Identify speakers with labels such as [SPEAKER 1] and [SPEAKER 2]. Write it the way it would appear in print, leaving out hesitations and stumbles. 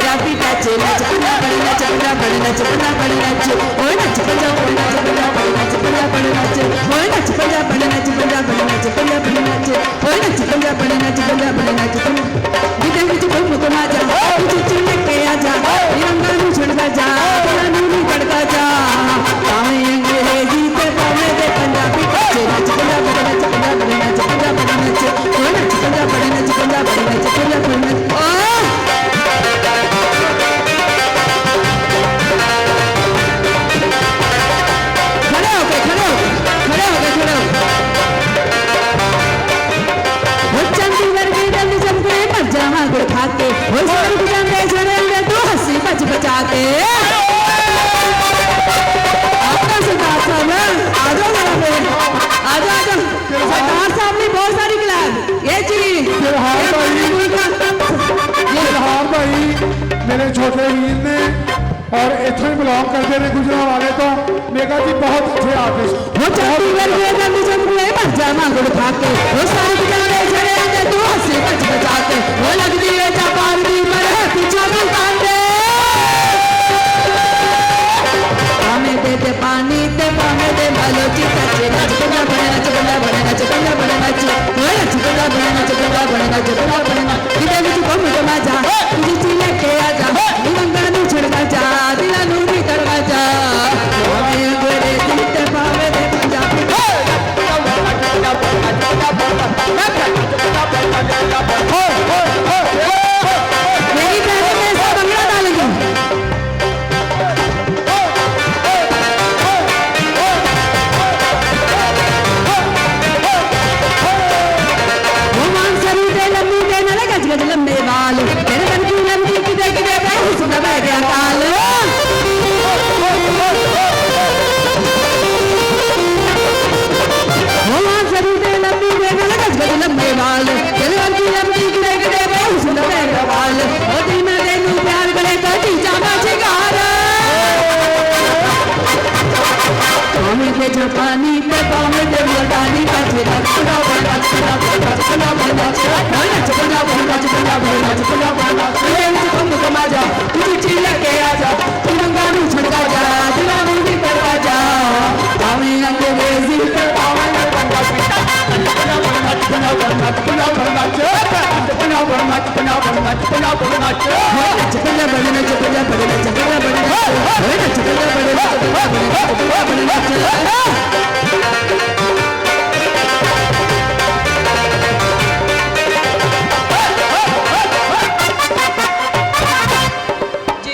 [SPEAKER 1] Punjabi touch नच पंजाबी नच पंजाबी नच पंजाबी नच ओए नच पंजाबी नच पंजाबी नच पंजाबी नच ओए नच पंजाबी नच पंजाबी नच पंजाबी नच ओए नच पंजाबी नच पंजाबी नच जिदे विच घुम घुमा जा चिच लेके आ जा रंगा नू छड़दा जा नू नी कड़दा जा भावे अंग्रेजी ते भावे दे पंजाबी टच नच पंजाबी नच पंजाबी नच पंजाबी नच ओए नच पंजाबी नच पंजाबी नच पंजाबी नच खाते वो स्वर्ग जाते चढ़ेंगे तो हंसी बच बचाते आपका सरदार साहब आजो जरा पे आजो आजो सरदार साहब ने बहुत सारी क्लास ये जी
[SPEAKER 2] फिलहाल भाई मेरे छोटे वीर ने और इथों ही बिलोंग करते हैं गुजरांवाले तो मेगा जी बहुत अच्छे आर्टिस्ट
[SPEAKER 1] वो चंडीगढ़ के गंदी जंगले मर जाना गुड़ खाके वो स्वर्ग जाते चढ़ेंगे तो हंसी बच बचाते वो लगती है जापान की मरे पीछा भी कांदे पानी दे पानी दे पानी दे बलोची टच नच पंजा बने नच पंजा बने नच पंजा बने नच ओए नच पंजा बने नच पंजा बने नच पंजा बने नच किदे विच घुम घुमा जा तुझी ची लेके आ जा रंगा नू छड़का जा दिला नू नी तड़का जा भावे अंग्रेजी ते भावे दे पंजाबी मेरी बहन में सब बंगला डालेंगे गज लंबे बाल तेरे मन की लंबी किदे किदे बैठी सुना बैठ गया काल वहाँ जरूर दे लंबी देने लगा गज लंबे बाल तेरे मन की लंबी किदे किदे बैठी सुना बैठ गया काल ओ दिल में तेनू प्यार करे तो जीजा मचगार पानी के जापानी ते पानी दे मर्दानी का छेड़ा छेड़ा बना छेड़ा बना छेड़ा बना छेड़ा नच पंजाब नच पंजाब नच पंजाब नच ये घुम घुमा जा तुझी ची लेके आ जा रंगा नू छड़का जा दिला नू नी तड़का जा भावे अंग्रेजी ते भावे पंजाबी पंजाब नच पंजाब नच पंजाब नच पंजाब नच पंजाब नच पंजाब नच नच पंजाब नच पंजाब नच पंजाब नच नच पंजाब नच पंजाब नच